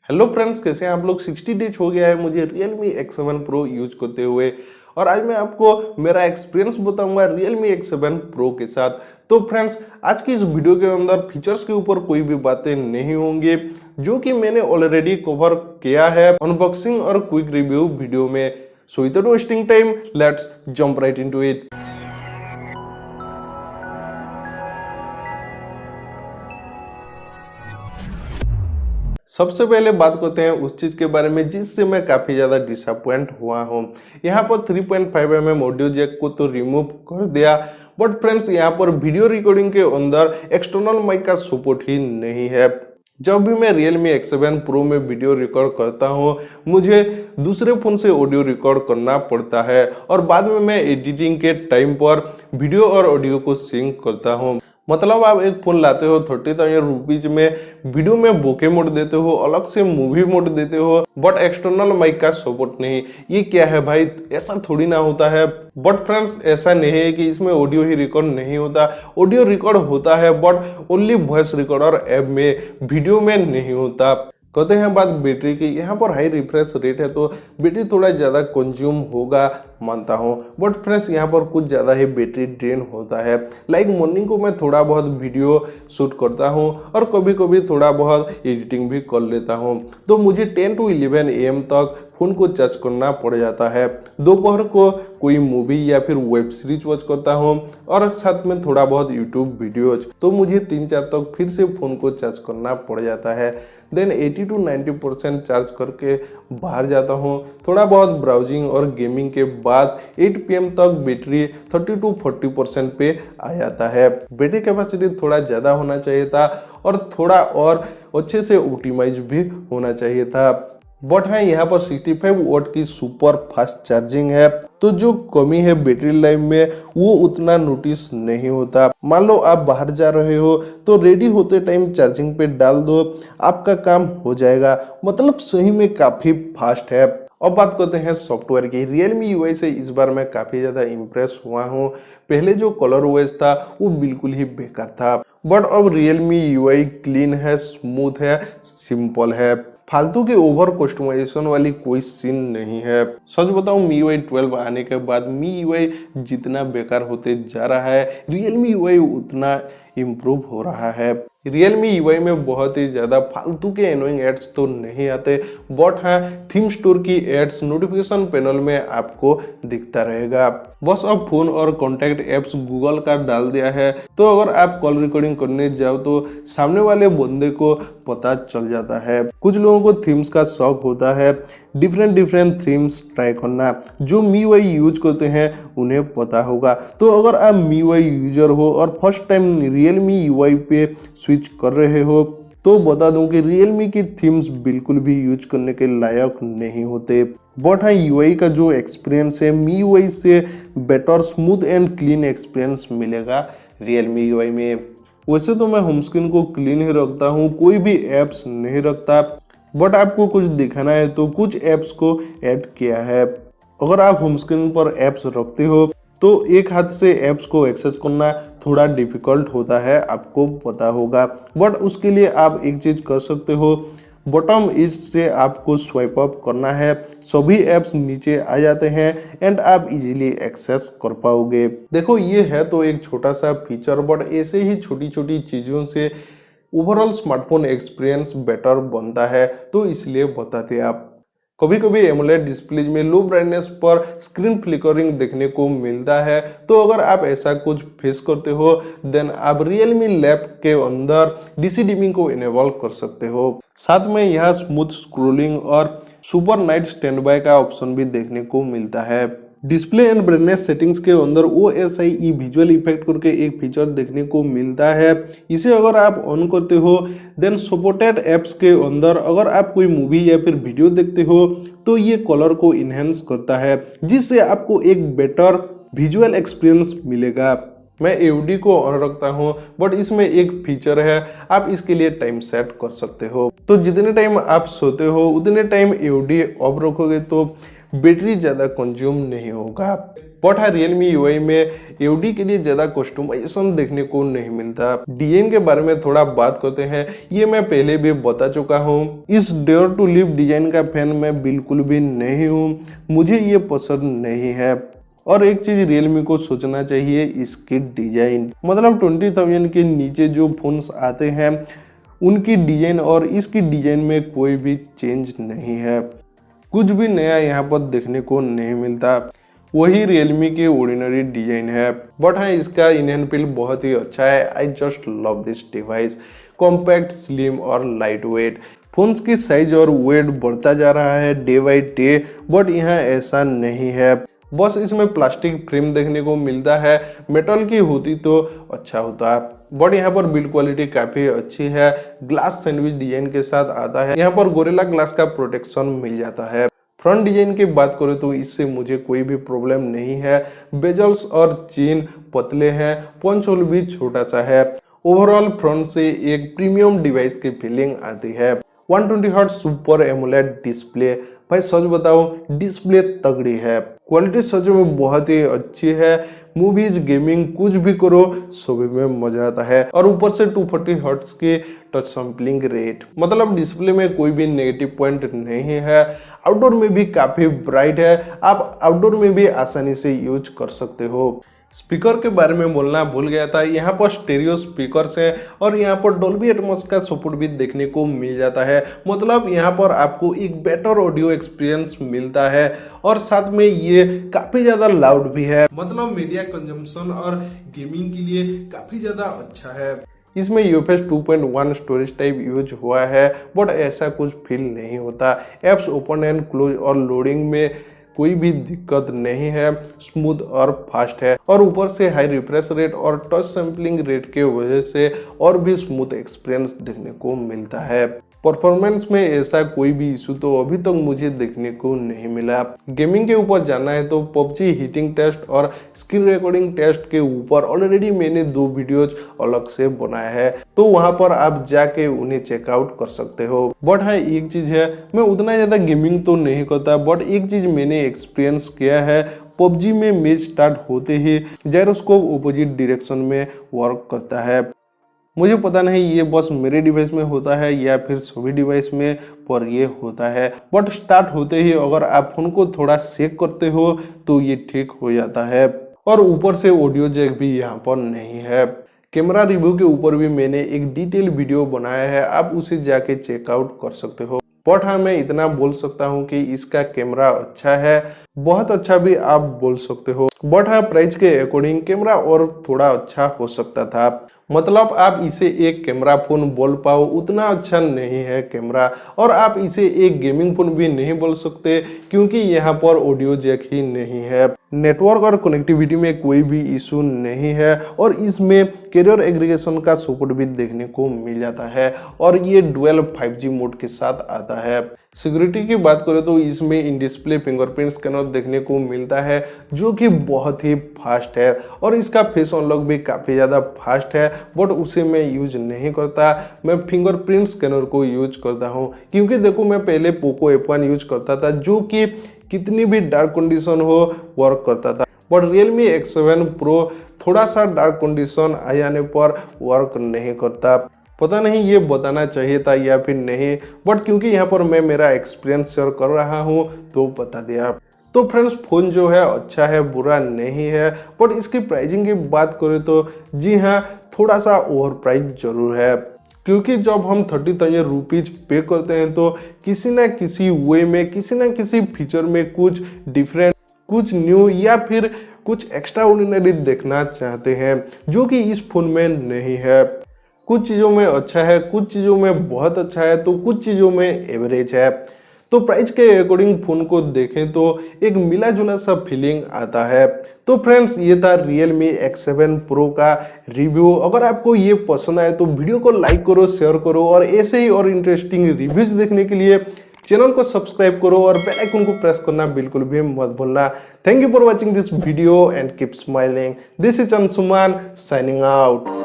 Hello friends, कैसे हैं आप लोग। 60 डेज हो गया है मुझे Realme X7 Pro यूज करते हुए और आज मैं आपको मेरा एक्सपीरियंस बताऊंगा Realme X7 Pro के साथ। तो फ्रेंड्स, आज की इस वीडियो के अंदर फीचर्स के ऊपर कोई भी बातें नहीं होंगी जो कि मैंने ऑलरेडी कवर किया है अनबॉक्सिंग और क्विक रिव्यू वीडियो में। So without wasting time, let's jump right into it. सबसे पहले बात करते हैं उस चीज के बारे में जिससे मैं काफी ज्यादा डिसअपॉइंट हुआ हूं। यहाँ पर 3.5 mm ऑडियो जैक को तो रिमूव कर दिया, बट फ्रेंड्स यहाँ पर वीडियो रिकॉर्डिंग के अंदर एक्सटर्नल माइक का सपोर्ट ही नहीं है। जब भी मैं Realme X7 Pro में वीडियो रिकॉर्ड करता हूँ मुझे दूसरे फोन से ऑडियो रिकॉर्ड करना पड़ता है और बाद में मैं एडिटिंग के टाइम पर वीडियो और ऑडियो को सिंक करता हूँ। मतलब आप एक फोन लाते हो 30,000 रुपीज में, वीडियो में बोके मोड देते हो, अलग से मूवी मोड देते हो, बट एक्सटर्नल माइक का सपोर्ट नहीं। ये क्या है भाई, ऐसा थोड़ी ना होता है। बट फ्रेंड्स, ऐसा नहीं है कि इसमें ऑडियो ही रिकॉर्ड नहीं होता, ऑडियो रिकॉर्ड होता है but only voice recorder app में, वीडियो में नहीं होता। कहते हैं बात बैटरी की, यहाँ पर हाई रिफ्रेश रेट है तो बैटरी थोड़ा ज़्यादा कंज्यूम होगा, मानता हूँ, बट फ्रेंड्स यहाँ पर कुछ ज़्यादा ही बैटरी ड्रेन होता है। लाइक मॉर्निंग को मैं थोड़ा बहुत वीडियो शूट करता हूँ और कभी कभी थोड़ा बहुत एडिटिंग भी कर लेता हूँ, तो मुझे 10 to 11 AM तक फ़ोन को चार्ज करना पड़ जाता है। दोपहर को कोई मूवी या फिर वेब सीरीज वॉच करता हूँ और साथ में थोड़ा बहुत यूट्यूब वीडियोज, तो मुझे 3-4 तक फिर से फ़ोन को चार्ज करना पड़ जाता है। देन 80 to 90% चार्ज करके बाहर जाता हूँ। थोड़ा बहुत ब्राउजिंग और गेमिंग के बाद 8 PM तक बैटरी 30 to 40% पे आ जाता है। बैटरी कैपेसिटी थोड़ा ज़्यादा होना चाहिए था और थोड़ा और अच्छे से ऑप्टिमाइज भी होना चाहिए था। बट हाँ, यहाँ पर 65 वॉट की सुपर फास्ट चार्जिंग है, तो जो कमी है बैटरी लाइफ में वो उतना नोटिस नहीं होता। मान लो आप बाहर जा रहे हो तो रेडी होते टाइम चार्जिंग पे डाल दो, आपका काम हो जाएगा। मतलब सही में काफी फास्ट है। अब बात करते हैं सॉफ्टवेयर की। Realme UI से इस बार मैं काफी ज्यादा इम्प्रेस हुआ हूँ। पहले जो कलर ओएस था वो बिल्कुल ही बेकार था, बट अब Realme UI क्लीन है, स्मूथ है, सिंपल है। फालतू के ओवर कस्टमाइजेशन वाली कोई सीन नहीं है। सच बताऊं, MIUI 12 आने के बाद MIUI जितना बेकार होते जा रहा है, Realme UI उतना इम्प्रूव हो रहा है। Realme UI में बहुत ही ज़्यादा फालतू के एनोइंग एड्स तो नहीं आते, बट हाँ, थीम स्टोर की एड्स नोटिफिकेशन पैनल में आपको दिखता रहेगा। बस अब फोन और कॉन्टैक्ट एप्स गूगल का डाल दिया है, तो अगर आप कॉल रिकॉर्डिंग करने जाओ तो सामने वाले बंदे को पता चल जाता है। कुछ लोगों को थीम्स का शौक होता है, डिफरेंट थीम्स ट्राई करना। जो MIUI यूज करते हैं उन्हें पता होगा। तो अगर आप MIUI यूजर हो और फर्स्ट टाइम Realme UI पे स्विच कर रहे हो तो बता दूं कि Realme की थीम्स बिल्कुल भी यूज करने के लायक नहीं होते। बट हाँ, UI का जो एक्सपीरियंस है MIUI से better, smooth and clean experience मिलेगा Realme UI में। वैसे तो मैं होम स्क्रीन को क्लीन ही रखता हूँ, कोई भी एप्स नहीं रखता, बट आपको कुछ दिखाना है तो कुछ एप्स को ऐड किया है। अगर आप होम स्क्रीन पर एप्स रखते हो तो एक हाथ से एप्स को एक्सेस करना थोड़ा डिफिकल्ट होता है, आपको पता होगा। बट उसके लिए आप एक चीज कर सकते हो, बॉटम इज से आपको स्वाइप अप करना है, सभी एप्स नीचे आ जाते हैं एंड आप इजीली एक्सेस कर पाओगे। देखो, ये है तो एक छोटा सा फीचर, बट ऐसे ही छोटी छोटी चीज़ों से ओवरऑल स्मार्टफोन एक्सपीरियंस बेटर बनता है, तो इसलिए बताते आप। कभी कभी एमोलेड डिस्प्ले में लो ब्राइटनेस पर स्क्रीन फ्लिकरिंग देखने को मिलता है, तो अगर आप ऐसा कुछ फेस करते हो देन आप Realme लैब के अंदर DC डिमिंग को इनेबल कर सकते हो। साथ में यहाँ स्मूथ स्क्रोलिंग और सुपर नाइट स्टैंड बाय का ऑप्शन भी देखने को मिलता है। डिस्प्ले एंड ब्राइटनेस सेटिंग्स के अंदर OSIE विजुअल इफेक्ट करके एक फीचर देखने को मिलता है। इसे अगर आप ऑन करते हो देन सपोर्टेड एप्स के अंदर अगर आप कोई मूवी या फिर वीडियो देखते हो तो ये कलर को इनहेंस करता है, जिससे आपको एक बेटर विजुअल एक्सपीरियंस मिलेगा। मैं AOD को ऑन रखता हूँ, बट इसमें एक फीचर है, आप इसके लिए टाइम सेट कर सकते हो। तो जितने टाइम आप सोते हो उतने टाइम AOD ऑफ रखोगे तो बैटरी ज़्यादा कंज्यूम नहीं होगा। बट हाँ Realme UI में AOD के लिए ज़्यादा कस्टमाइजेशन देखने को नहीं मिलता। डिजाइन के बारे में थोड़ा बात करते हैं, ये मैं पहले भी बता चुका हूँ। इस डेयर टू लिव डिजाइन का फैन मैं बिल्कुल भी नहीं हूँ, मुझे ये पसंद नहीं है। और एक चीज Realme को सोचना चाहिए, इसकी डिजाइन मतलब 20,000 के नीचे जो फोन्स आते हैं उनकी डिजाइन और इसकी डिजाइन में कोई भी चेंज नहीं है, कुछ भी नया यहाँ पर देखने को नहीं मिलता। वही Realme की ऑर्डिनरी डिजाइन है। बट हाँ इसका इन हैंड फील बहुत ही अच्छा है। I just love this device, compact, slim और लाइट वेट। फोन्स की साइज और वेट बढ़ता जा रहा है डे बाई डे, बट यहाँ ऐसा नहीं है। बस इसमें प्लास्टिक फ्रेम देखने को मिलता है, मेटल की होती तो अच्छा होता। बट यहाँ पर बिल्ड क्वालिटी काफी अच्छी है, ग्लास सैंडविच डिजाइन के साथ आता है। यहाँ पर गोरिल्ला ग्लास का प्रोटेक्शन मिल जाता है। फ्रंट डिजाइन की बात करें तो इससे मुझे कोई भी प्रॉब्लम नहीं है। बेजल्स और चेन पतले हैं, पंच होल भी छोटा सा है। ओवरऑल फ्रंट से एक प्रीमियम डिवाइस की फीलिंग आती है। 120 हर्ट्ज सुपर एमोलेड डिस्प्ले, भाई सच बताओ डिस्प्ले तगड़ी है, क्वालिटी सच में बहुत ही अच्छी है। मूवीज, गेमिंग कुछ भी करो सभी में मजा आता है। और ऊपर से 240 हर्ट्ज की टच सैंपलिंग रेट, मतलब डिस्प्ले में कोई भी नेगेटिव पॉइंट नहीं है। आउटडोर में भी काफी ब्राइट है, आप आउटडोर में भी आसानी से यूज कर सकते हो। स्पीकर के बारे में बोलना भूल गया था, यहाँ पर स्टेरियो स्पीकर्स हैं और यहाँ पर डॉल्बी एटमॉस का सपोर्ट भी देखने को मिल जाता है। मतलब यहाँ पर आपको एक बेटर ऑडियो एक्सपीरियंस मिलता है और साथ में ये काफी ज्यादा लाउड भी है, मतलब मीडिया कंजम्पशन और गेमिंग के लिए काफी ज्यादा अच्छा है। इसमें UFS 2.1 स्टोरेज टाइप यूज हुआ है, बट ऐसा कुछ फील नहीं होता। एप्स ओपन एंड क्लोज और लोडिंग में कोई भी दिक्कत नहीं है, स्मूथ और फास्ट है। और ऊपर से हाई रिफ्रेश रेट और टच सैंपलिंग रेट के वजह से और भी स्मूथ एक्सपीरियंस देखने को मिलता है। परफॉर्मेंस में ऐसा कोई भी इशू तो अभी तक मुझे देखने को नहीं मिला। गेमिंग के ऊपर जाना है तो PUBG हीटिंग टेस्ट और स्क्रीन रिकॉर्डिंग टेस्ट के ऊपर ऑलरेडी मैंने 2 वीडियोज अलग से बनाया है, तो वहां पर आप जाके उन्हें चेकआउट कर सकते हो। बट हाँ एक चीज है, मैं उतना ज्यादा गेमिंग तो नहीं करता, बट एक चीज मैंने एक्सपीरियंस किया है, PUBG में मैच स्टार्ट होते ही जायरोस्कोप ऑपोजिट डायरेक्शन में वर्क करता है। मुझे पता नहीं ये बस मेरे डिवाइस में होता है या फिर सभी डिवाइस में, पर ये होता है। बट स्टार्ट होते ही अगर आप फोन को थोड़ा शेक करते हो तो ये ठीक हो जाता है। और ऊपर से ऑडियो जैक भी यहाँ पर नहीं है। कैमरा रिव्यू के ऊपर भी मैंने एक डिटेल वीडियो बनाया है, आप उसे जाके चेकआउट कर सकते हो। बट हाँ मैं इतना बोल सकता हूँ कि इसका कैमरा अच्छा है, बहुत अच्छा भी आप बोल सकते हो। बट हाँ प्राइस के अकॉर्डिंग कैमरा और थोड़ा अच्छा हो सकता था। मतलब आप इसे एक कैमरा फोन बोल पाओ उतना अच्छा नहीं है कैमरा, और आप इसे एक गेमिंग फोन भी नहीं बोल सकते क्योंकि यहाँ पर ऑडियो जैक ही नहीं है। नेटवर्क और कनेक्टिविटी में कोई भी इशू नहीं है और इसमें कैरियर एग्रीगेशन का सपोर्ट भी देखने को मिल जाता है और ये डुअल 5G मोड के साथ आता है। सिक्योरिटी की बात करें तो इसमें इन डिस्प्ले फिंगरप्रिंट स्कैनर देखने को मिलता है जो कि बहुत ही फास्ट है और इसका फेस अनलॉक भी काफ़ी ज़्यादा फास्ट है, बट उसे मैं यूज नहीं करता। मैं फिंगरप्रिंट स्कैनर को यूज करता हूं क्योंकि देखो मैं पहले पोको F1 यूज करता था जो कि कितनी भी डार्क कंडीशन हो वर्क करता था, बट Realme X7 Pro थोड़ा सा डार्क कंडीशन आ जाने पर वर्क नहीं करता। पता नहीं ये बताना चाहिए था या फिर नहीं, बट क्योंकि यहाँ पर मैं मेरा एक्सपीरियंस शेयर कर रहा हूँ तो बता दिया। तो फ्रेंड्स फोन जो है अच्छा है, बुरा नहीं है, बट इसकी प्राइसिंग की बात करें तो जी हाँ थोड़ा सा ओवर प्राइस जरूर है, क्योंकि जब हम 30,000 रुपीज पे करते हैं तो किसी ना किसी वे में, किसी ना किसी फीचर में कुछ डिफरेंट, कुछ न्यू या फिर कुछ एक्स्ट्रा ऑर्डिनरी देखना चाहते हैं जो कि इस फोन में नहीं है। कुछ चीज़ों में अच्छा है, कुछ चीज़ों में बहुत अच्छा है, तो कुछ चीज़ों में एवरेज है। तो प्राइस के अकॉर्डिंग फोन को देखें तो एक मिला जुला सा फीलिंग आता है। तो फ्रेंड्स ये था Realme X7 Pro का रिव्यू। अगर आपको ये पसंद आए तो वीडियो को लाइक करो, शेयर करो और ऐसे ही और इंटरेस्टिंग रिव्यूज देखने के लिए चैनल को सब्सक्राइब करो और बेल आइकन को प्रेस करना बिल्कुल भी मत भूलना। Thank you for watching this video and keep smiling. This is Anshuman signing out.